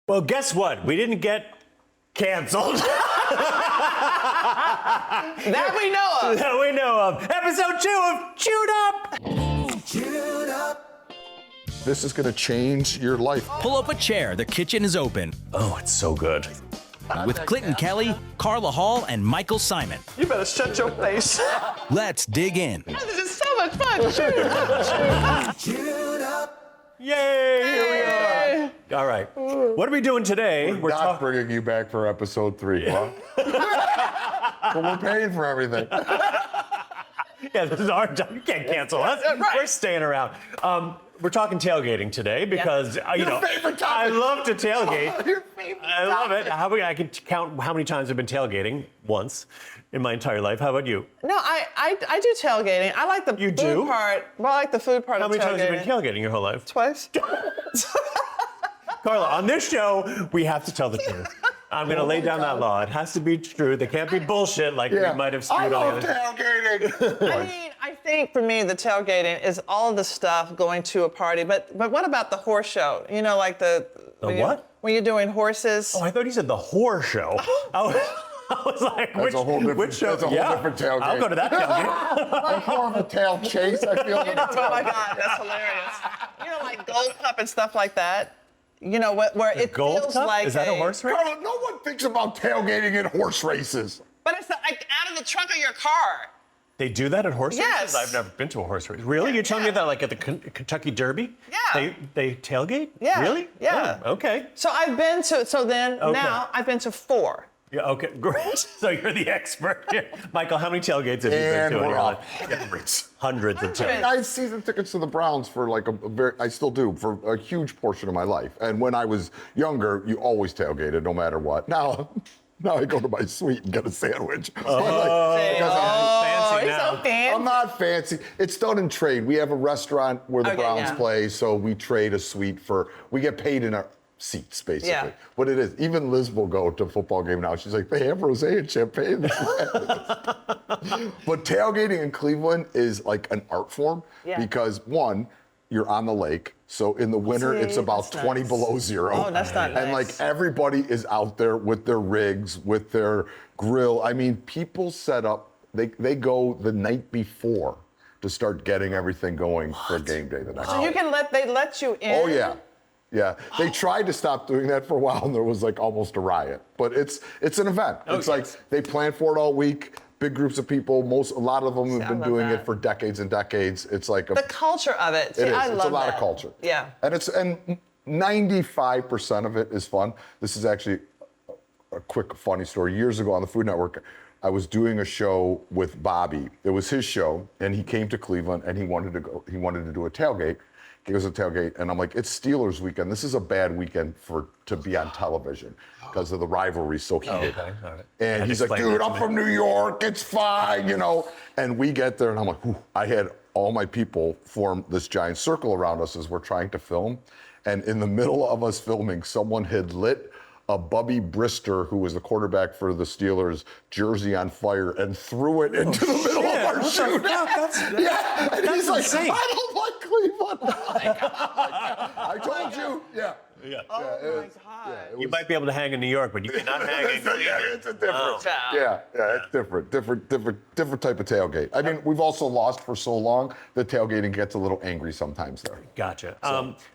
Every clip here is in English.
Well, guess what? We didn't get canceled. That we know of. That we know of. Episode 2 of Chewed Up. Chewed Up. This is going to change your life. Pull up a chair, the kitchen is open. Oh, it's so good. With Clinton Kelly, Carla Hall, and Michael Symon. You better shut your face. Let's dig in. This is so much fun. Chewed up. Chewed Up. Yay! Here we are. All right. What are we doing today? We're not bringing you back for episode 3, huh? But we're paying for everything. Yeah, this is our job. You can't cancel us. Right. We're staying around. We're talking tailgating today because Your favorite topic. I love to tailgate. Your favorite I love it. I can count how many times I've been tailgating once in my entire life. How about you? No, I do tailgating. I like the You food do? part. Well, I like the food part How of many times tailgating. have you been tailgating your whole life? Twice. Carla, on this show, we have to tell the truth. I'm going to lay down that law. It has to be true. There can't be bullshit like we might have I screwed on love the other. tailgating. I mean, I think for me, the tailgating is all of the stuff going to a party. But what about the horse show? You know, like when what? When you're doing horses. Oh, I thought you said the whore show. I was like, That's a whole different- which show? that's a whole different tailgate. I'll go to that tailgate. That's more of a tail chase, I feel. Oh my God, that's hilarious. You know, like Gold Cup and stuff like that. You know, where it Gold feels Cup? like Is that a horse race? Carla, no one thinks about tailgating in horse races. But it's like out of the trunk of your car. They do that at horse Yes. races? I've never been to a horse race. Really? You're telling me that like at the Kentucky Derby? Yeah. They tailgate? Yeah. Really? Yeah. Oh, okay. So I've been to, now I've been to 4. Yeah, okay, great. So you're the expert here. Michael, how many tailgates have you been And to in we're your off. life? Hundreds of tailgates. I had season tickets to the Browns for like I still do, for a huge portion of my life. And when I was younger, you always tailgated no matter what. Now I go to my suite and get a sandwich. Fancy now. He's so fancy. I'm not fancy. It's done in trade. We have a restaurant where the Okay, Browns yeah. play, so we trade a suite we get paid in our seats, basically. Yeah. What it is, even Liz will go to a football game now. She's like, they have rosé and champagne. But tailgating in Cleveland is like an art form because, one, you're on the lake. So in the winter, it's about that's 20 nice. below zero. Oh, that's not And nice. like everybody is out there with their rigs, with their grill. I mean, people set up, they go the night before to start getting everything going for game day the next So day. you can they let you in? Oh, yeah. Yeah, they tried to stop doing that for a while, and there was like almost a riot. But it's an event. It's like they plan for it all week. Big groups of people. A lot of them have been love doing that. it for decades and decades. It's like The culture of it. See, it is. I love It's a lot that. of culture. Yeah. And 95% of it is fun. This is actually a quick funny story. Years ago on the Food Network, I was doing a show with Bobby. It was his show, and he came to Cleveland, and he wanted to do a tailgate. He goes to tailgate, and I'm like, it's Steelers weekend. This is a bad weekend to be on television because of the rivalry so heated. Okay, all right. And he's like, dude, I'm from New York. It's fine, you know. And we get there, and I'm like, whew. I had all my people form this giant circle around us as we're trying to film. And in the middle of us filming, someone had lit a Bubby Brister, who was the quarterback for the Steelers, jersey on fire and threw it into the middle of our shoot. Yeah, and he's like, insane. I don't like Cleveland. I told you. Yeah. Yeah. Oh it my was- God. yeah, it You was- might be able to hang in New York, but you cannot hang in Cleveland. yeah, it's a different. Oh. Yeah, it's different type of tailgate. I mean, we've also lost for so long that tailgating gets a little angry sometimes there. Gotcha.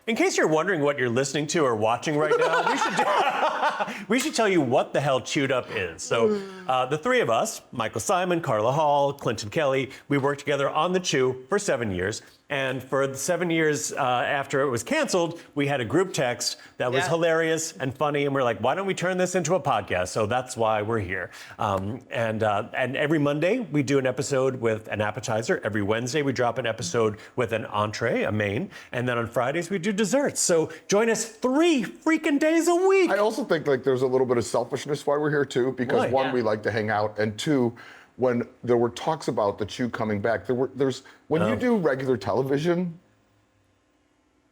In case you're wondering what you're listening to or watching right now, we should tell you what the hell Chewed Up is. So the three of us, Michael Symon, Carla Hall, Clinton Kelly, we worked together on The Chew for 7 years. And for the 7 years after it was canceled, we had a group text that was hilarious and funny. And we're like, why don't we turn this into a podcast? So that's why we're here. And every Monday, we do an episode with an appetizer. Every Wednesday, we drop an episode with an entree, a main. And then on Fridays, we do desserts. So join us 3 freaking days a week. I also think like there's a little bit of selfishness why we're here too, because Why? one, we like to hang out, and two, when there were talks about the Chew coming back, when you do regular television,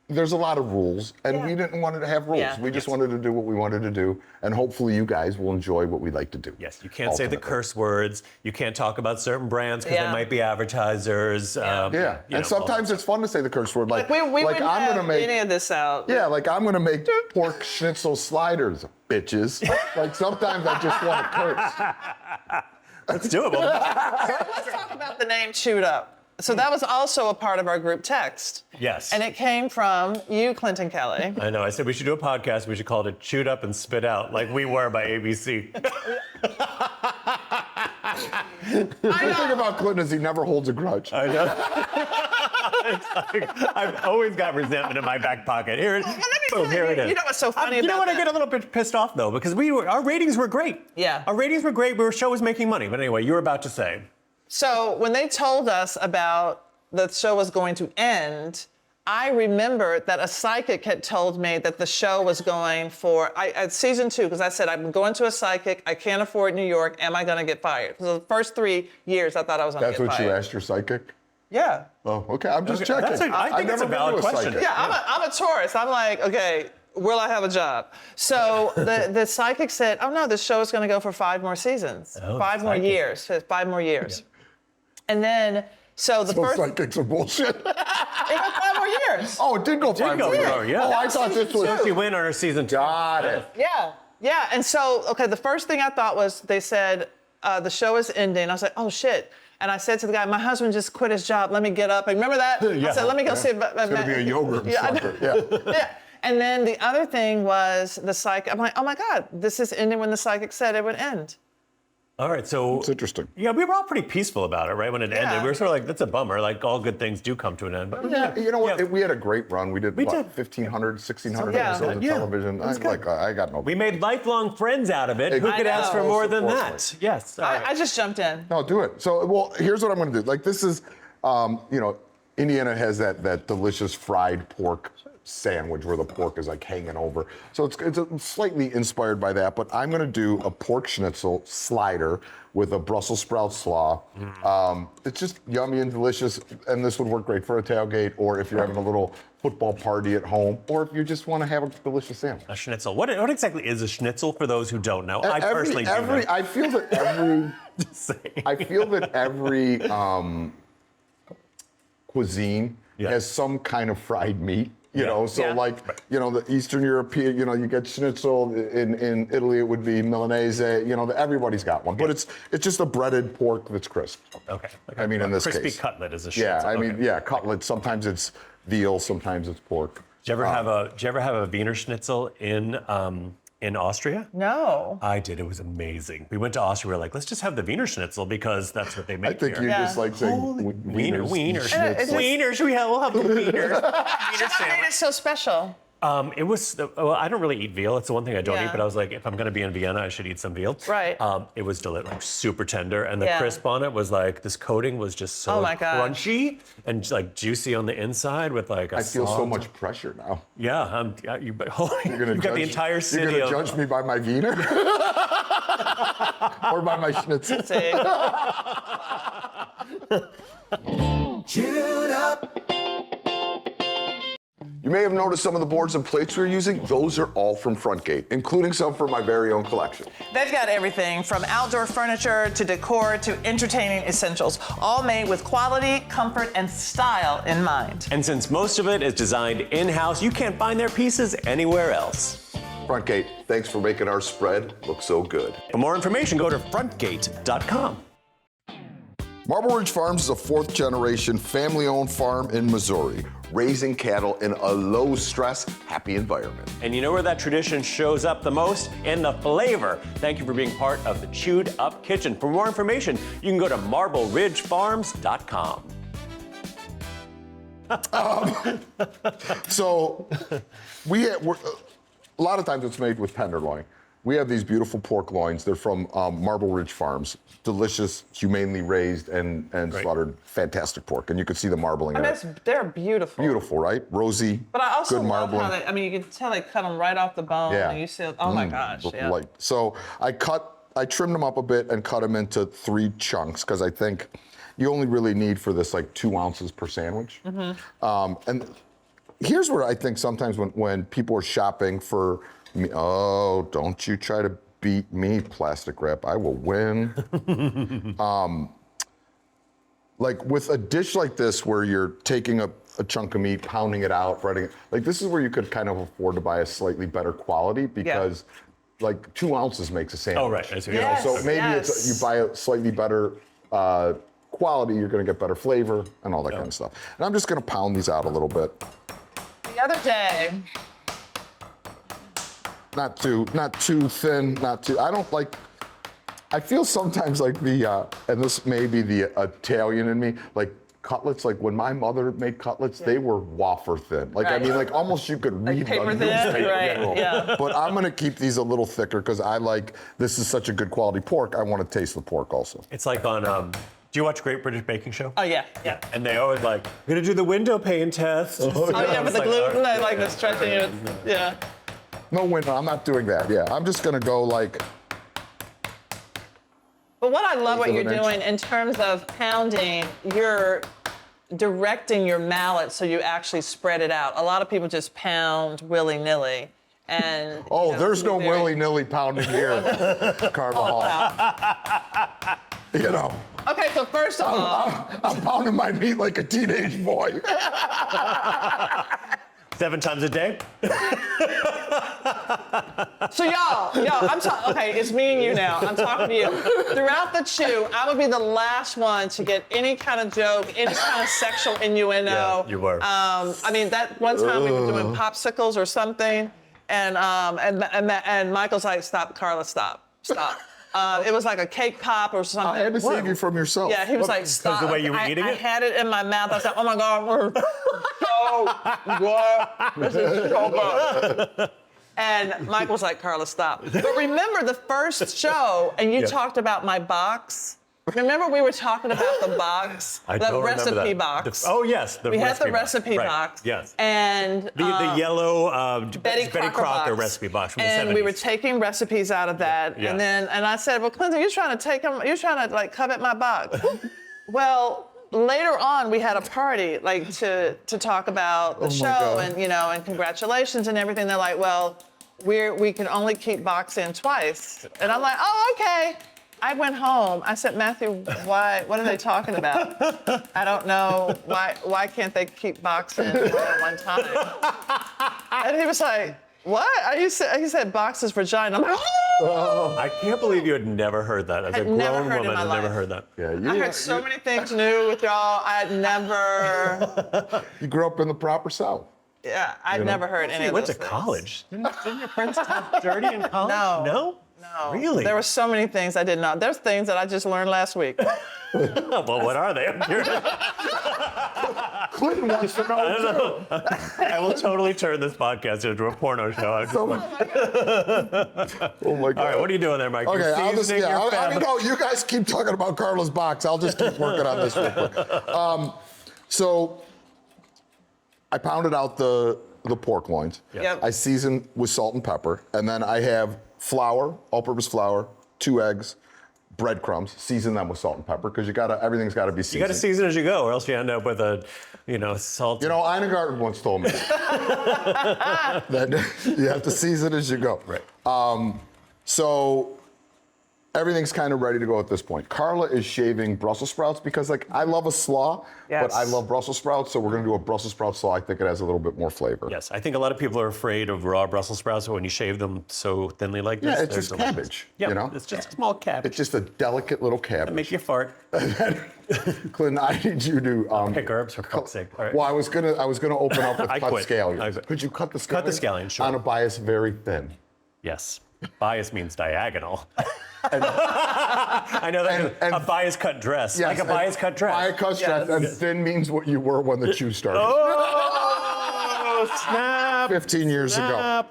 there's a lot of rules, and we didn't want to have rules. Yeah. We just wanted to do what we wanted to do, and hopefully you guys will enjoy what we like to do. Yes, you can't say the curse words. You can't talk about certain brands because they might be advertisers. And sometimes it's fun to say the curse word. Like we I'm wouldn't have gonna make any of this out. Yeah, like I'm gonna make pork Schnitzel Sliders, bitches. Like sometimes I just want to curse. Let's do it. Let's talk about the name Chewed Up. So that was also a part of our group text. Yes. And it came from you, Clinton Kelly. I know. I said we should do a podcast. We should call it Chewed Up and Spit Out, like We Were by ABC. The thing about Clinton is he never holds a grudge. I know. I've always got resentment in my back pocket. Here it is. You know what's so funny about You know what? that? I get a little bit pissed off though because our ratings were great. Yeah. Our ratings were great. Our show was making money. But anyway, you were about to say. So when they told us about the show was going to end, I remembered that a psychic had told me that the show was going for season 2, because I said, I'm going to a psychic, I can't afford New York, am I gonna get fired? So the first 3 years I thought I was gonna get fired. That's what you asked your psychic? Yeah. Oh, okay, I'm just checking. I think it's a valid question. Psychic. Yeah, I'm a Taurus. I'm like, okay, will I have a job? So the psychic said, oh no, this show is gonna go for 5 more seasons, 5 more years, 5 more years. Yeah. And then, so first... psychics are bullshit. It went 5 more years. Oh, it did go 5 more years. Yeah. Oh, I thought this was... She went on her season 2. Got it. Yeah. And so, okay, the first thing I thought was they said, the show is ending. I was like, oh shit. And I said to the guy, my husband just quit his job. Let me get up. And remember that? I said, let me go see. It's going to be a yogurt instructor. Yeah. And then the other thing was the psychic. I'm like, oh my God, this is ending when the psychic said it would end. All right, so... It's interesting. Yeah, we were all pretty peaceful about it, right, when it ended. We were sort of like, that's a bummer. Like, all good things do come to an end. But yeah, you know what? We had a great run. We did, 1,500, 1,600 episodes of television. I got no... We made lifelong friends out of it. Who could ask for more than that? Yes. I just jumped in. No, do it. So, well, here's what I'm going to do. Like, this is, Indiana has that delicious fried pork sandwich where the pork is like hanging over. So it's slightly inspired by that, but I'm gonna do a pork schnitzel slider with a Brussels Sprout Slaw. It's just yummy and delicious, and this would work great for a tailgate, or if you're having a little football party at home, or if you just want to have a delicious sandwich. A schnitzel. What exactly is a schnitzel for those who don't know? I personally do know. I feel that every cuisine has some kind of fried meat. The Eastern European, you get schnitzel. In Italy, it would be Milanese. Everybody's got one. But it's just a breaded pork that's crisp. Okay. I mean, in this case. Crispy cutlet is a schnitzel. Yeah, cutlet. Sometimes it's veal, sometimes it's pork. Did you ever have a Wiener Schnitzel in Austria? No. I did. It was amazing. We went to Austria. We were like, let's just have the Wiener Schnitzel because that's what they make I think here. you just like saying Wiener. Schnitzel. We'll have the Wiener. Wiener What made it so special? It was, I don't really eat veal. It's the one thing I don't eat, but I was like, if I'm going to be in Vienna, I should eat some veal. Right. It was like super tender, and the crisp on it was like, this coating was just so crunchy and like juicy on the inside with like a I feel so much pressure now. Yeah, you've got the entire city. You're going to judge me by my Wiener? Or by my schnitzel? Chewed up. You may have noticed some of the boards and plates we're using. Those are all from Frontgate, including some from my very own collection. They've got everything from outdoor furniture to decor to entertaining essentials, all made with quality, comfort, and style in mind. And since most of it is designed in-house, you can't find their pieces anywhere else. Frontgate, thanks for making our spread look so good. For more information, go to frontgate.com. Marble Ridge Farms is a 4th-generation family-owned farm in Missouri, raising cattle in a low-stress, happy environment. And you know where that tradition shows up the most? In the flavor. Thank you for being part of the Chewed Up Kitchen. For more information, you can go to marbleridgefarms.com. So, a lot of times it's made with tenderloin. We have these beautiful pork loins. They're from Marble Ridge Farms. Delicious, humanely raised and slaughtered, fantastic pork. And you can see the marbling in it. They're beautiful. Beautiful, right? Rosy, But I also good love marbling. how you can tell they cut them right off the bone. Yeah. And you see, oh my gosh. Yeah. So I trimmed them up a bit and cut them into 3 chunks because I think you only really need for this like 2 ounces per sandwich. And Here's where I think sometimes when people are shopping for me, oh, don't you try to beat me, plastic wrap. I will win. Like with a dish like this where you're taking a chunk of meat, pounding it out, breading it, like this is where you could kind of afford to buy a slightly better quality because like 2 ounces makes a sandwich. Oh, right. I see. You know, so maybe it's, you buy a slightly better quality, you're gonna get better flavor and all that kind of stuff. And I'm just gonna pound these out a little bit. The other day, Not too thin, I don't like, I feel sometimes like and this may be the Italian in me, like cutlets, like when my mother made cutlets, they were wafer thin. Like, I mean, like almost you could read paper the thin, newspaper. right, yeah. But I'm gonna keep these a little thicker because I like, this is such a good quality pork, I wanna taste the pork also. It's like on, do you watch Great British Baking Show? oh yeah. And they always like, we're gonna do the window pane test. Oh yeah, with the gluten, I like the stretching it. Yeah. No window, I'm not doing that, yeah. I'm just gonna go like. But what I love what you're an inch. doing in terms of pounding, you're directing your mallet so you actually spread it out. A lot of people just pound willy-nilly. And Oh, you know, there's no very- willy-nilly pounding here, Carla Hall. You know, Okay, so first of all, I'm pounding my meat like a teenage boy. 7 times a day? so y'all, okay, it's me and you now. I'm talking to you. Throughout the chew, I would be the last one to get any kind of joke, any kind of sexual innuendo. Yeah, you were. I mean, that one time we were doing popsicles or something, and Michael's like, "Stop, Carla, stop." It was like a cake pop or something. I had to save you from yourself. Yeah, he was like, "Stop." the way you were eating I it? had it in my mouth. I was like, "Oh my God, this is so good." And Mike was like, "Carla, stop." But remember the first show, and you talked about my box. Remember we were talking about the box, I the don't remember recipe that. box. Oh yes, we had the recipe Right. box. Yes. And The yellow Betty Crocker box. recipe box from the and 70s. we were taking recipes out of that, Yeah. and I said, "Well, Clinton, you're trying to like covet my box." Well, later on, we had a party like to talk about the show God. and and congratulations and everything. They're like, "Well, we can only keep box in twice," and I'm like, "Oh, okay." I went home. I said, "Matthew, why? What are they talking about? I don't know. Why can't they keep box in at one time?" And he was like, "What?" He said, "Box is vagina." I'm like, "Oh!" I can't believe you had never heard that. As a Had never grown heard in woman, my I'd never life. heard that. Yeah, I heard so many things new with y'all. I had never. You grew up in the proper South. Yeah, I'd never heard any You of went those to things. college. Didn't your friends talk dirty in college? No. No? No. Really? There were so many things I did not. There's things that I just learned last week. Well, what are they? I'm curious. Clinton wants to know too. I will totally turn this podcast into a porno show. Oh my God. All right, what are you doing there, Mike? Okay, You're I'll just, seasoning your I'm fat- gonna go. You guys keep talking about Carla's box. I'll just keep working on this real quick. So I pounded out the pork loins. Yep. I seasoned with salt and pepper, and then I have flour, all-purpose flour, 2 eggs, breadcrumbs. Season them with salt and pepper because everything's got to be seasoned. You got to season as you go, or else you end up with a, salt. You know, Ina Garten once told me that you have to season as you go. Right. So everything's kind of ready to go at this point. Carla is shaving Brussels sprouts because, I love a slaw, but I Yes. love Brussels sprouts, so we're going to do a Brussels sprout slaw. I think it has a little bit more flavor. Yes, I think a lot of people are afraid of raw Brussels sprouts, but when you shave them so thinly like this, Yeah, it's they're just delicious. cabbage, Yeah, you know? it's just a small cabbage. It's just a delicate little cabbage. Make you fart. Clinton, I need you to Pick herbs for fuck's sake. All right. Well, I was gonna open up with I cut quit. scallions. I quit. Could you cut the scallions? Cut the scallions, sure. On a bias very thin. Yes. Bias means diagonal. I know that and- a bias cut dress. Yes, like a bias cut dress. Bias cut dress, and thin means what you were when the chew started. Oh, snap. 15 years ago.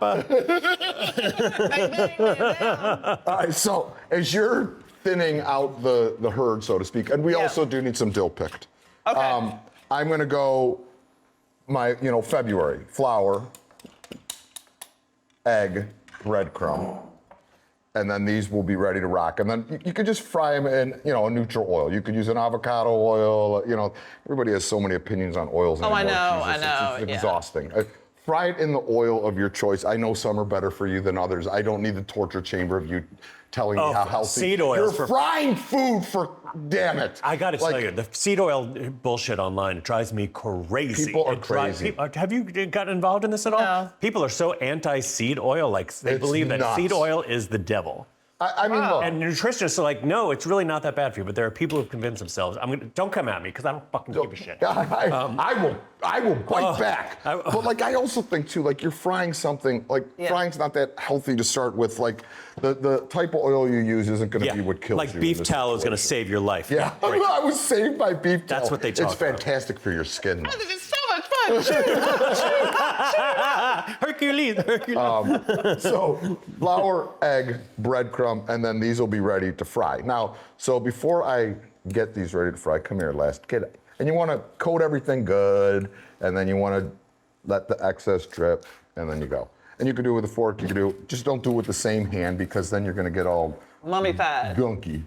All right, so as you're thinning out the herd, so to speak, and we also do need some dill picked. Okay. I'm gonna go February, flour, egg, breadcrumb. and then these will be ready to rock. And then you could just fry them in, you know, a neutral oil. You could use an avocado oil. You know, everybody has so many opinions on oils anymore. I know, Jesus, I know. It's exhausting. Fry it in the oil of your choice. I know some are better for you than others. I don't need the torture chamber of you telling me how healthy. Seed oils. You're frying food for, damn it. I got to tell you, the seed oil bullshit online drives me crazy. People are crazy. Have you gotten involved in this at all? No. People are so anti-seed oil, like they It's believe that nuts. seed oil is the devil. I mean, look. And nutritionists are like, no, it's really not that bad for you. But there are people who convince themselves. Don't come at me because I don't fucking give a shit. I will bite back. But like, I also think too, like you're frying something, like frying's not that healthy to start with. Like the type of oil you use isn't going to be what kills you. Like beef tallow is going to save your life. Yeah, Right. I was saved by beef tallow. That's what they talk It's about. fantastic for your skin. This is so much fun. Hercules. So flour, egg, breadcrumb, and then these will be ready to fry. Now, so before I get these ready to fry, come here, last kid. And you want to coat everything good, and then you want to let the excess drip, and then you go. And you can do it with a fork. You can do just don't do it with the same hand because then you're going to get all Mummified. gunky.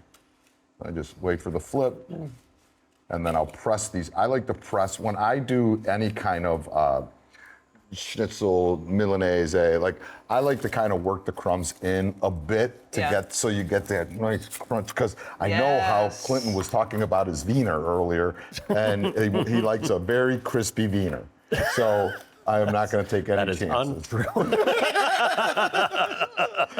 I just wait for the flip, and then I'll press these. I like to press when I do any kind of schnitzel, Milanese. Like I like to kind of work the crumbs in a bit to get so you get that nice crunch. Because I know how Clinton was talking about his wiener earlier, and he likes a very crispy wiener. So I am not going to take any That is chances. untrue.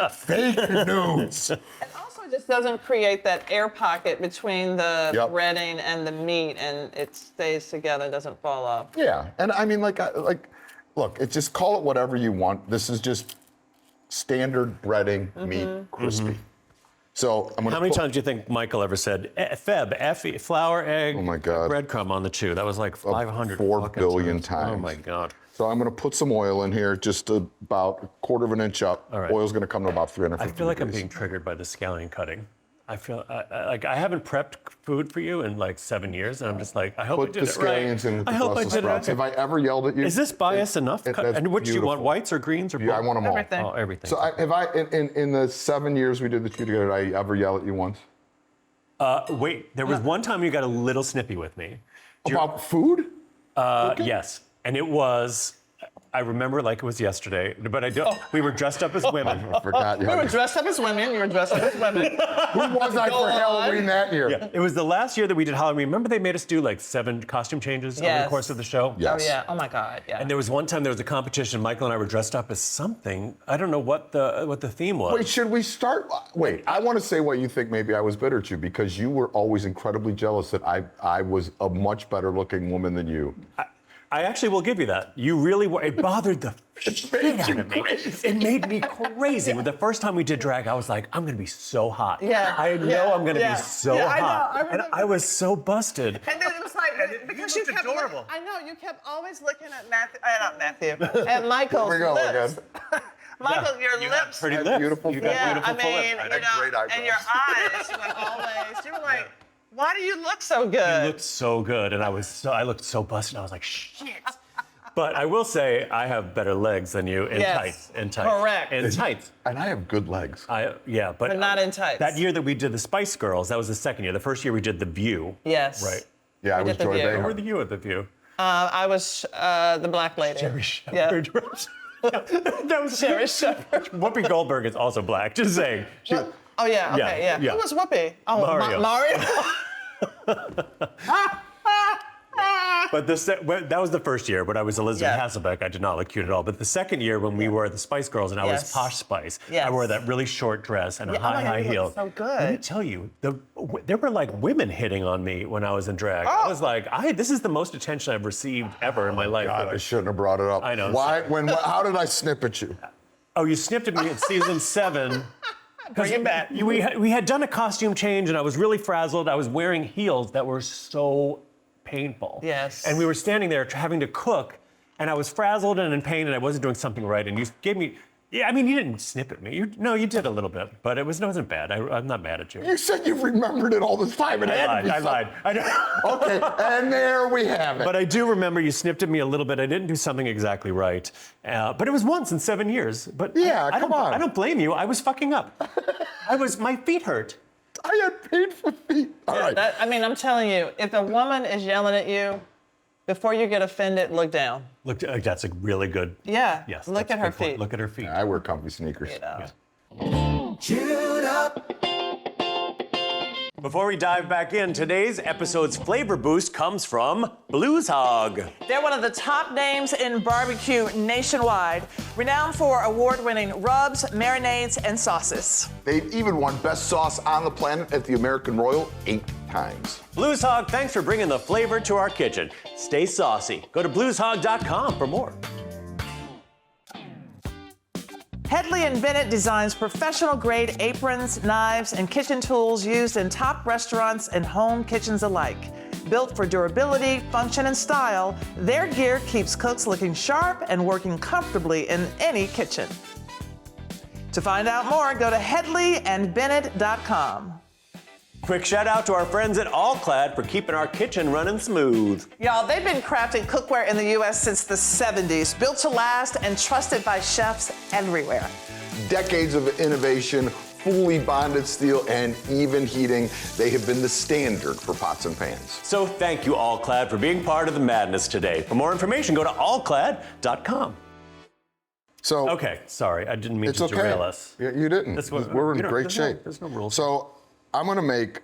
Fake news. It also just doesn't create that air pocket between the breading and the meat, and it stays together, doesn't fall off. Yeah, and I mean, look, it's just call it whatever you want. This is just standard breading, meat, crispy. So I'm gonna. How many times do you think Michael ever said Feb, flour, egg, Oh my God. breadcrumb on the chew? That was like 500 4 fucking billion times. Oh times. my God. So I'm gonna put some oil in here, just about a quarter of an inch up. All right. Oil's gonna come to about 350 I feel like I'm degrees. being triggered by the scallion cutting. I feel like I haven't prepped food for you in like 7 years, and I'm just like, I hope I Put did the it right. scallions in with I the hope I Brussels did it sprouts. right. Have I ever yelled at you? Is this bias enough? That's And which do you want, beautiful. whites or greens or both? Yeah, I want them all. Everything. Oh, everything. So have I, in the 7 years we did the two together, did I ever yell at you once? Wait, there was one time you got a little snippy with me. About food? Yes, and it was. I remember like it was yesterday, but I don't. We were dressed up as women. I forgot. We were dressed up as women. You were dressed up as women. Who was I Go for on. Halloween that year? Yeah, it was the last year that we did Halloween. Remember they made us do like 7 costume changes over the Yes. course of the show? Yes. Oh yeah. Oh my God. Yeah. And there was one time there was a competition. Michael and I were dressed up as something. I don't know what the theme was. Wait, should we start? Wait, I want to say what you think maybe I was bitter to because you were always incredibly jealous that I was a much better looking woman than you. I actually will give you that. You really were. It bothered the shit out of me. It made me crazy. When the first time we did drag, I was like, I'm gonna be so hot. Yeah, I know yeah, I'm gonna yeah. be so Yeah, I know, hot. I And remember. I was so busted. And then it was like because you looked kept adorable. I know you kept always looking at Matthew, at Michael's Here we go lips. again. Michael, your You have lips. pretty Had lips. beautiful You got Yeah, beautiful I full mean, lips. I had great eyebrows. and your eyes were always. You were like, why do you look so good? You looked so good, and I looked so busted. I was like, shit. But I will say, I have better legs than you in Yes, tights. In tights. correct. In tights. And I have good legs. Yeah, but But not in tights. That year that we did the Spice Girls, that was the second year. The first year we did The View. Yes. Right. Yeah, I We was did The Joy View. Where Behar. were you at The View? I was the black lady. Sherry Yeah. Shepherd. That was Sherry Shepherd. Whoopi Goldberg is also black. Just saying. Oh yeah. Okay. Yeah, Yeah. yeah. Who was Whoopi? Oh, Mario. Mario. But that was the first year when I was Elizabeth Yeah. Hasselbeck. I did not look cute at all. But the second year when we were the Spice Girls and I was Yes. Posh Spice, Yes. I wore that really short dress and a Yeah, oh my God, high you look heel. so good. Let me tell you, there were like women hitting on me when I was in drag. I Oh. was like, this is the most attention I've received ever in my life. God, I shouldn't have brought it up. I know. Why? How did I snip at you? Oh, you sniffed at me in season 7. Bring it back. We had done a costume change and I was really frazzled. I was wearing heels that were so painful. Yes. And we were standing there having to cook and I was frazzled and in pain and I wasn't doing something right. And you gave me Yeah, I mean, you didn't snip at me. You did a little bit, but it wasn't bad. I'm not mad at you. You said you remembered it all this time. I lied. I know. Okay, and there we have it. But I do remember you snipped at me a little bit. I didn't do something exactly right. But it was once in 7 years. But Yeah, come on. I don't blame you. I was fucking up. My feet hurt. I had painful feet. All right. I'm telling you, if a woman is yelling at you, before you get offended, look down. Look, that's a really good. Yeah. Yes. Look that's at a her good point. feet. Look at her feet. I wear comfy sneakers. You know. Yeah. Chewed up. Before we dive back in, today's episode's flavor boost comes from Blues Hog. They're one of the top names in barbecue nationwide, renowned for award-winning rubs, marinades, and sauces. They've even won Best Sauce on the Planet at the American Royal 8 times. Blues Hog, thanks for bringing the flavor to our kitchen. Stay saucy. Go to blueshog.com for more. Hedley and Bennett designs professional-grade aprons, knives, and kitchen tools used in top restaurants and home kitchens alike. Built for durability, function, and style, their gear keeps cooks looking sharp and working comfortably in any kitchen. To find out more, go to hedleyandbennett.com. Quick shout out to our friends at Allclad for keeping our kitchen running smooth. Y'all, they've been crafting cookware in the U.S. since the 70s, built to last and trusted by chefs everywhere. Decades of innovation, fully bonded steel, and even heating. They have been the standard for pots and pans. So thank you, Allclad, for being part of the madness today. For more information, go to allclad.com. So Okay, sorry, I didn't mean it's to okay. derail us. You didn't. We're in great shape. There's no rules. So I'm gonna make.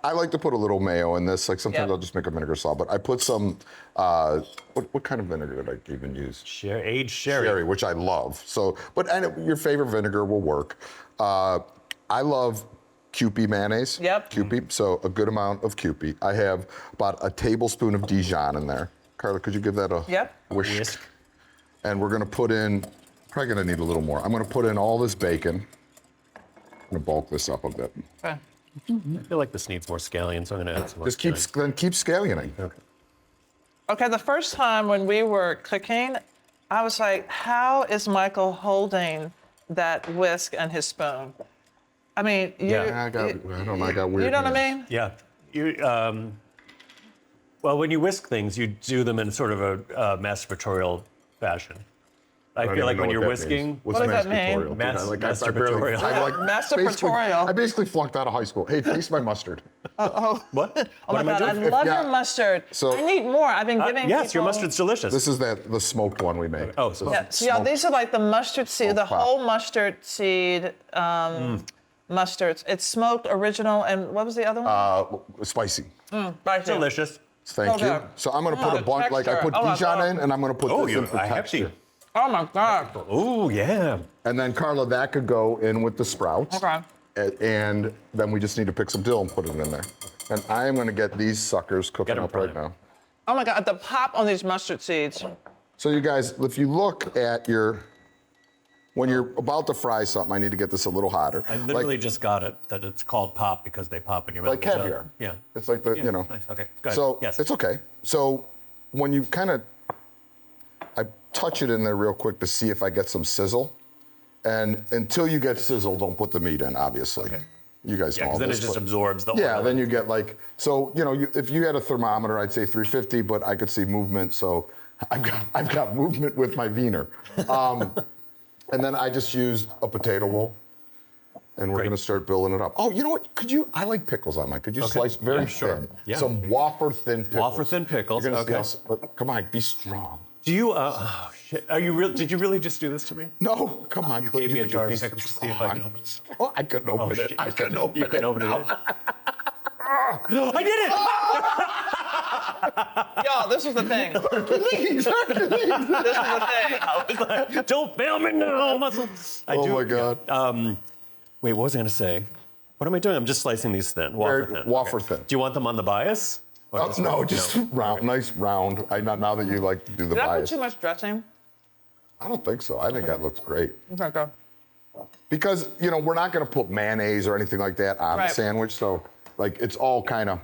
I like to put a little mayo in this. Like sometimes Yep. I'll just make a vinegar slaw, but I put some. What kind of vinegar did I even use? Aged sherry. Which I love. So, your favorite vinegar will work. I love Kewpie mayonnaise. Yep. Kewpie. So a good amount of Kewpie. I have about a tablespoon of Dijon in there. Carla, could you give that a whisk? And we're gonna put in. Probably gonna need a little more. I'm gonna put in all this bacon. I'm gonna bulk this up a bit. Okay. I feel like this needs more scallion, so I'm going to add some more. Just keep scallioning. Okay, the first time when we were cooking, I was like, how is Michael holding that whisk and his spoon? I mean, I got weird. You know what I hands. mean? Yeah. Well, when you whisk things, you do them in sort of a masturbatorial fashion. I feel like when you're whisking. What's What does that mean? Masturbatorial. Masturbatorial. I basically flunked out of high school. Hey, taste my mustard. What? Oh my am I God, I doing? love Yeah. your mustard. So- I need more. I've been giving Yes, your people- mustard's delicious. This is the smoked one we make. Oh, so Yeah, so y'all, these are like the mustard seed, the pop. whole mustard seed mustards. It's smoked, original, and what was the other one? Spicy. Right here. delicious. Thank you. Okay. So I'm gonna put Oh, a bunch, like I texture. put Oh, my Dijon God. in, and I'm gonna put Oh, this in for I have texture. to. Oh my God. Oh, yeah. And then Carla, that could go in with the sprouts. Okay. And then we just need to pick some dill and put it in there. And I am gonna get these suckers cooking Get 'em up right primed. now. Oh my God, the pop on these mustard seeds. So you guys, if you look at when you're about to fry something, I need to get this a little hotter. I literally just got it, that it's called pop because they pop in your mouth. Like caviar. Yeah. It's like the, Nice. Okay, go ahead. So Yes. it's okay. So when you I touch it in there real quick to see if I get some sizzle. And until you get sizzle, don't put the meat in, obviously. Okay. You guys Yeah, know all because then it this. just but- absorbs the oil. Yeah, then you get if you had a thermometer, I'd say 350, but I could see movement, so I've got movement with my wiener. And then I just used a potato roll, and we're Great. gonna start building it up. Oh, you know what? I like pickles on mine. Could you slice very Yeah, sure. thin? Yeah. Some wafer thin pickles. Wafer thin pickles, You're gonna okay. see come on, be strong. Do you, oh shit, did you really just do this to me? No, come on. You Clint, gave me a could jar of be pickles to see if I can open it. Oh, I couldn't open it. shit. I couldn't open You it. couldn't open it. I did it! Y'all, this was the thing. This was the thing. I was like, don't fail me now, muscle. Oh my God. Wait, what was I gonna say? What am I doing? I'm just slicing these thin, wafer thin. Wafer thin. Do you want them on the bias? Or Oh, no, just round, nice round. Now that you like to do the Did I put bias. too much dressing? I don't think so. I think that looks great. Okay, go. Because, we're not going to put mayonnaise or anything like that on the Right. sandwich. So, it's all kind of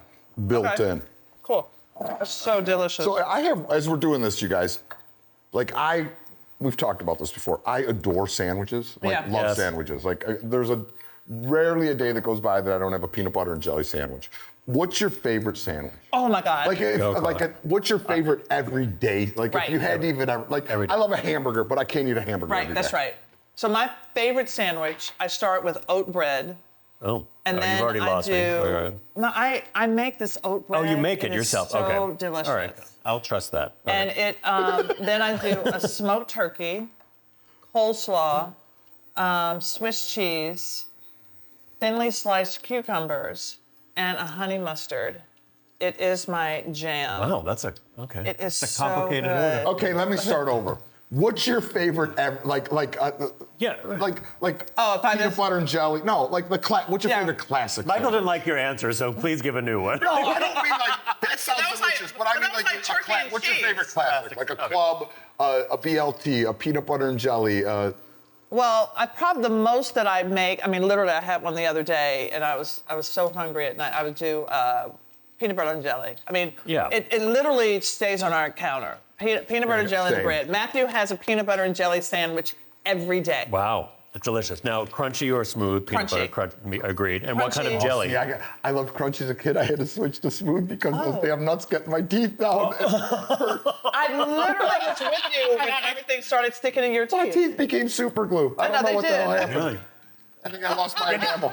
built Okay. in. Cool. That's so delicious. So I have, as we're doing this, you guys, I we've talked about this before. I adore sandwiches. Like, Yeah. love Yes. sandwiches. Like, there's rarely a day that goes by that I don't have a peanut butter and jelly sandwich. What's your favorite sandwich? Oh my God. What's your favorite every day? Like, Right. if you had to even ever, like, Every day. I love a hamburger, but I can't eat a hamburger right, every that's day. right. So my favorite sandwich, I start with oat bread. Oh, And then you've already I lost do. me. Okay. No, I make this oat bread. Oh, you make it and it's yourself. So Okay. delicious. All right. I'll trust that. All And right. it then I do a smoked turkey, coleslaw, Swiss cheese, thinly sliced cucumbers, and a honey mustard. It is my jam. Wow, that's okay. It is It's a so complicated good. order. Okay, let me start over. What's your favorite Yeah. Oh, if I peanut just- butter and jelly? No, like what's your Yeah. favorite classic? Michael sandwich? didn't like your answer, so please give a new one. No, I don't mean like that sounds That was like- delicious, but I but mean that was like, like turkey and what's your cheese. favorite classic? Like a club, a BLT, a peanut butter and jelly. Well, I probably the most that I make. I mean, literally, I had one the other day, and I was so hungry at night. I would do peanut butter and jelly. I mean, Yeah. it literally stays on our counter. Peanut butter, jelly, and same. bread. Matthew has a peanut butter and jelly sandwich every day. Wow, it's delicious. Now, crunchy or smooth peanut Crunchy. butter? Agreed. And what kind of Crunchy. jelly? See, I loved crunch as a kid. I had to switch to smooth because those damn nuts get my teeth down. I literally was with you when everything started sticking in your My teeth. teeth became super glue. I know, don't know they what the hell did. happened. Really? I think I lost my enamel.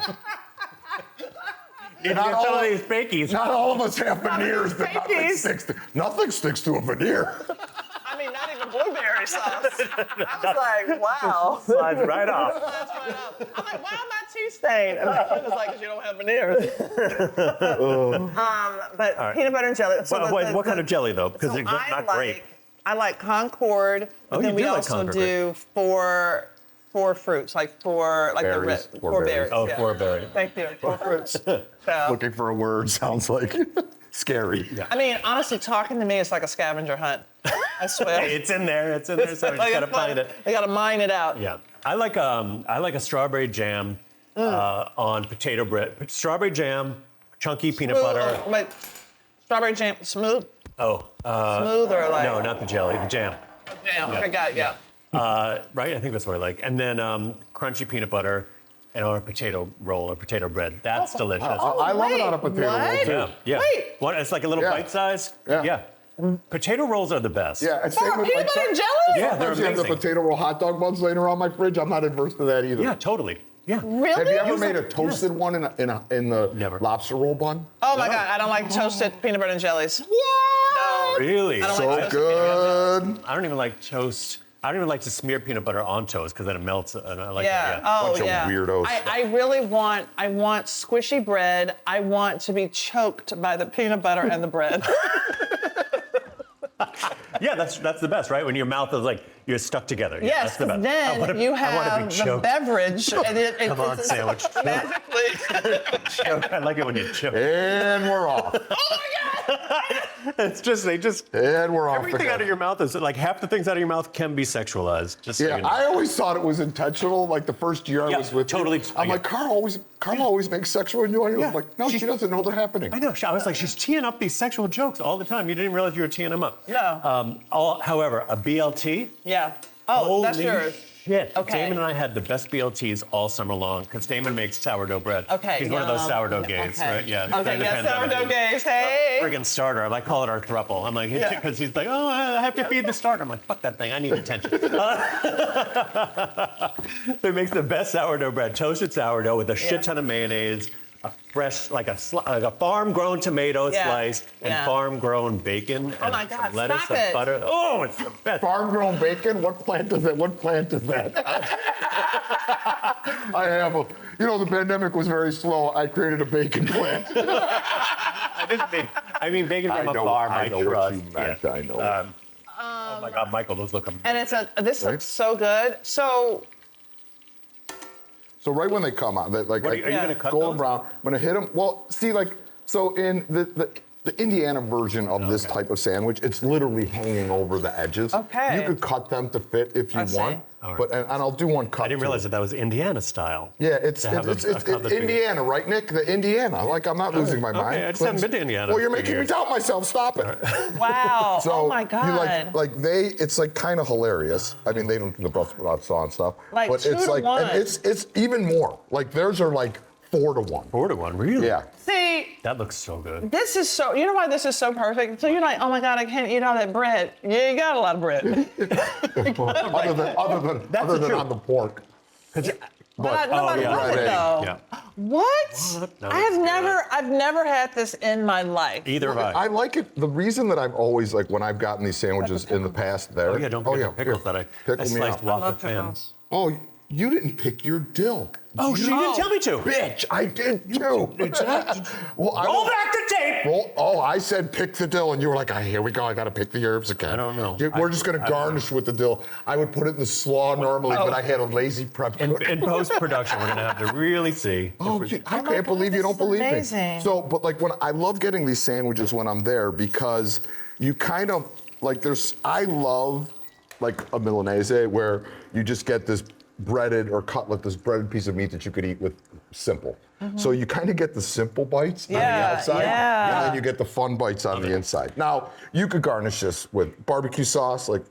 You Not get some all- of these fakies. Not all of us have veneers these that nothing fakies. sticks to. Nothing sticks to a veneer. I mean, not even blueberry sauce. I was like, wow. Slides right off. That's right up. I'm like, why am I teeth stained? And my friend was like, 'cause you don't have veneers. But peanut butter and jelly. So What kind of jelly, though? Because so it's not grape. I like Concord, but Oh, then you we do like also Concord do four fruits, like four, like Berries, the four four berries. berries. Oh, yeah. four berry. Thank you, four fruits. So, Looking for a word sounds like scary. Yeah. I mean, honestly, talking to me is like a scavenger hunt. I swear. It's in there. It's in there. So you just gotta find it. I gotta mine it out. Yeah, I like a strawberry jam on potato bread. Strawberry jam, chunky peanut butter. Oh, wait, strawberry jam, smooth Smooth or like? No, not the jelly, the jam. Jam. Okay, got it. Yeah. Right, I think that's what I like. And then crunchy peanut butter and on a potato roll or potato bread. That's delicious. I love it on a potato roll what? too. Yeah, yeah. Wait. It's like a little Yeah. bite size. Yeah. Potato rolls are the best. Yeah, and same with Peanut like, butter and jelly? Yeah, they're sometimes you have the amazing. potato roll hot dog buns laying around my fridge. I'm not adverse to that either. Yeah, totally. Yeah. Really? Have you ever Use made it- a toasted one in the Never. lobster roll bun? Oh my God, I don't like toasted peanut butter and jellies. What? Really? I don't So like toasted peanut butter and jelly. good. I don't even like toast. I don't even like to smear peanut butter on toast because then it melts. And I like Yeah. that. Yeah. Oh, Bunch of yeah. weirdos. I really want. I want squishy bread. I want to be choked by the peanut butter and the bread. Yeah, that's the best, right? When your mouth is like you're stuck together. Yeah, Yes, that's the best. then you I wanna have be the choked. beverage. And it, Come on, it's sandwich. magically. Choke. I like it when you choke. And we're off. It's just And we're off. everything again. out of your mouth is like half the things out of your mouth can be sexualized. Just so Yeah, you know. I always thought it was intentional. Like the first year I Yeah, was with totally. you, I'm like, Carla always makes sexual innuendos. Yeah. I'm like, no, she doesn't know they're happening. I know. I was like, she's teeing up these sexual jokes all the time. You didn't realize you were teeing them up. No. However, a BLT. Yeah. Oh, that's holy yours. Shit. Okay. Damon and I had the best BLTs all summer long because Damon makes sourdough bread. Okay. He's one of those sourdough gays, okay. right? Yeah. Okay. During the Yeah. pandemic. Sourdough gays. Hey. Friggin' starter. I call it our throuple. I'm like, Yeah. because he's like, oh, I have to feed the starter. I'm like, fuck that thing. I need attention. So he makes the best sourdough bread, toasted sourdough with a shit ton of mayonnaise, a fresh, like a farm-grown tomato Yeah. slice, and Yeah. farm-grown bacon. Oh and my God, some lettuce stop and it. butter. Oh, it's the best. Farm-grown bacon? What plant is that? What plant is that? I have a. You know, the pandemic was very slow. I created a bacon plant. I mean bacon from a farm. I know trust. what you meant. Yeah. I know. Oh my God, Michael, those look amazing. And this looks so good. So So right when they come out, Are you Yeah. gonna cut golden those? brown. I'm gonna hit them. Well, see, like, so in the the Indiana version of this type of sandwich. It's literally hanging over the edges. Okay. You could cut them to fit if you I see. want. All right. But and I'll do one cut. I didn't realize that was Indiana style. Yeah, it's to have a cutlet Indiana, right, Nick? The Indiana. Like, I'm not losing my mind. Okay, I just haven't been to Indiana. Well, you're for making me years. doubt myself. Stop it. Wow. So oh my God. you it's like kind of hilarious. I mean, they don't do the Brussels Sprout Slaw and stuff. Like but 2 it's to like, 1. and it's even more. Like theirs are like 4 to 1. 4 to 1, really? Yeah. See, That looks so good. this is so, you know why this is so perfect? So you're like, oh my God, I can't eat all that bread. Yeah, you got a lot of bread. other than on the pork. But I love it though. Yeah. What? No, I've never had this in my life. Either have I. I like it. The reason that I've always, like, when I've gotten these sandwiches in the past there. Oh yeah, don't forget the pickles here. that I Pickle me sliced out. while love the fans. Oh, you didn't pick your dill. Oh, she didn't tell me to. Bitch, I did too. Well, Roll back the tape. I said pick the dill, and you were like, here we go, I gotta pick the herbs again. I don't know. We're just gonna garnish with the dill. I would put it in the slaw normally, but I had a lazy prep. In post-production, we're gonna have to really see. Oh, I can't believe you this don't is believe amazing. me. So, but like when I love getting these sandwiches when I'm there because you kind of like I love like a Milanese where you just get this breaded or cutlet, this breaded piece of meat that you could eat with simple. So you kind of get the simple bites on the outside, and then you get the fun bites on the inside. Now, you could garnish this with barbecue sauce, like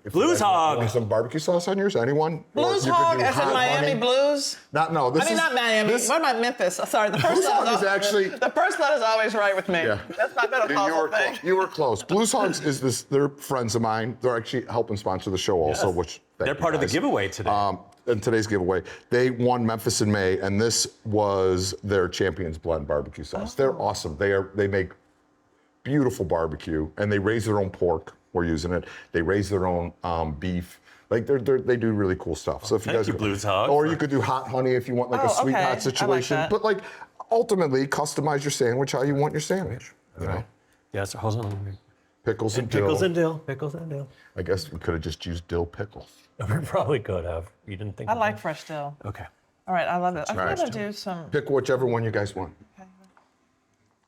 if Blues you hog. want some barbecue sauce on yours, anyone? Blues Or you could hog do as in hot Miami honey. Blues? No, this is not Miami. this- What about Memphis? Sorry, the first Blues hog letter is actually- the first letter's always right with me. Yeah. That's not been a causal thing. You were close. Blues Hogs is this. They're friends of mine. They're actually helping sponsor the show also, Yes. which They're part of the giveaway today. In today's giveaway, they won Memphis in May, and this was their Champions Blend barbecue sauce. They're awesome. They make beautiful barbecue, and they raise their own pork. We're using it. They raise their own beef. Like they do really cool stuff. So if you Thank guys you, Blues Hog. or you could do hot honey if you want like a sweet okay. I hot like situation. that. But like ultimately, customize your sandwich how you want your sandwich. You know, Yeah, so hold on. pickles and Pickles dill. and dill. Pickles and dill. I guess we could have just used dill pickles. We probably could have. You didn't think I of like that? fresh dill. Okay. All right, I love it. I'm right. gonna do some. Pick whichever one you guys want.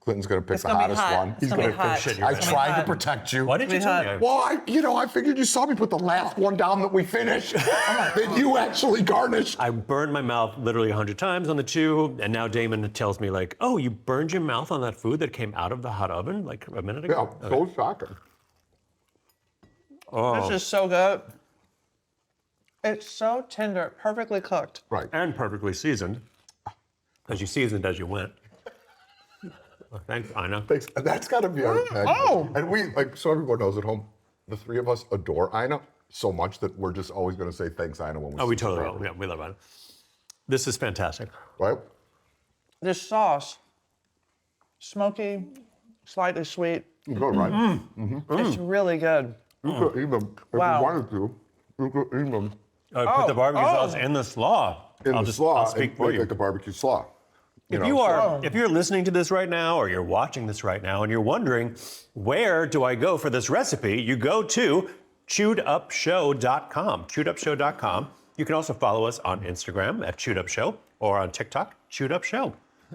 Clinton's gonna pick It's the gonna be hottest hot. one. It's He's gonna be gonna hot. pick Shit, you're I right. tried to hot. protect you. Why did you tell me? Well, I figured you saw me put the last one down that we finished. That you actually garnished. I burned my mouth literally 100 times on the chew, and now Damon tells me like, "Oh, you burned your mouth on that food that came out of the hot oven like a minute Yeah, ago." so shocking. This is so good. It's so tender, perfectly cooked. Right. And perfectly seasoned, because you seasoned as you went. Well, thanks, Ina. Thanks. That's got to be our thing. Oh. And we, like, so everyone knows at home, the three of us adore Ina so much that we're just always going to say thanks, Ina, when we Oh, we see totally her. will. Yeah, we love it. This is fantastic. Right? This sauce, smoky, slightly sweet. Good, right? It's really good. You could even, if Wow. you wanted to, you could even Put the barbecue sauce in the slaw. in I'll the slaw I'll speak and for make you. like a barbecue slaw. If you're listening to this right now, or you're watching this right now, and you're wondering, where do I go for this recipe? You go to chewedupshow.com. Chewedupshow.com. You can also follow us on Instagram at chewedupshow or on TikTok, chewedupshow.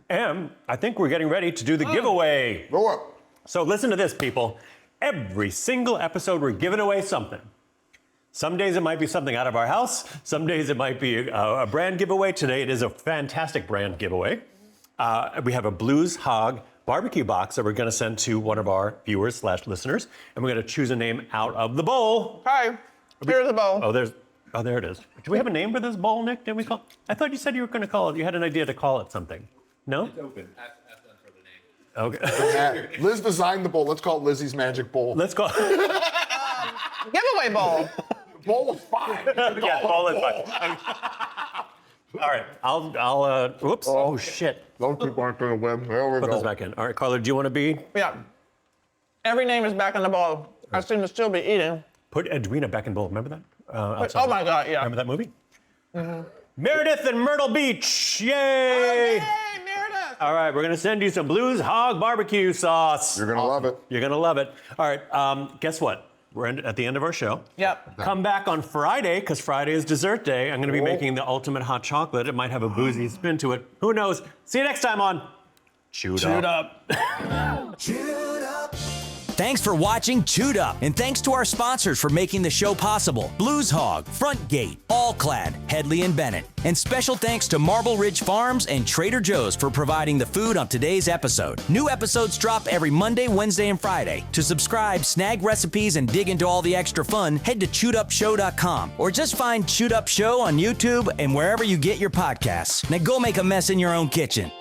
And I think we're getting ready to do the giveaway. Go up. So listen to this, people. Every single episode, we're giving away something. Some days it might be something out of our house. Some days it might be a brand giveaway. Today it is a fantastic brand giveaway. We have a Blues Hog barbecue box that we're going to send to one of our viewers / listeners, and we're going to choose a name out of the bowl. Hi, here's the bowl. Oh, there it is. Do we have a name for this bowl, Nick? Did we call? I thought you said you were going to call it. You had an idea to call it something. No? It's open. Ask them for the name. Okay. Liz designed the bowl. Let's call it Lizzie's Magic Bowl. Let's call. Giveaway bowl. Bowl is fine. Yeah, bowl is fine. All right. I'll. Whoops. Oh shit. Those people aren't going to win. There we Put go. those back in. All right, Carla. Do you want to be? Yeah. Every name is back in the bowl. I seem to still be eating. Put Edwina back in bowl. Remember that? Oh my God, yeah. Remember that movie? Meredith and Myrtle Beach. Yay! Hey, Meredith. All right, we're gonna send you some Blues Hog barbecue sauce. You're going to love it. You're gonna love it. All right, guess what? We're at the end of our show. Yep. Come back on Friday, because Friday is dessert day. I'm gonna be making the ultimate hot chocolate. It might have a boozy spin to it. Who knows? See you next time on Chewed Up. Chewed Thanks for watching Chewed Up, and thanks to our sponsors for making the show possible: Blues Hog, Front Gate, All Clad, Headley and Bennett. And special thanks to Marble Ridge Farms and Trader Joe's for providing the food on today's episode. New episodes drop every Monday, Wednesday, and Friday. To subscribe, snag recipes, and dig into all the extra fun, head to chewedupshow.com or just find Chewed Up Show on YouTube and wherever you get your podcasts. Now go make a mess in your own kitchen.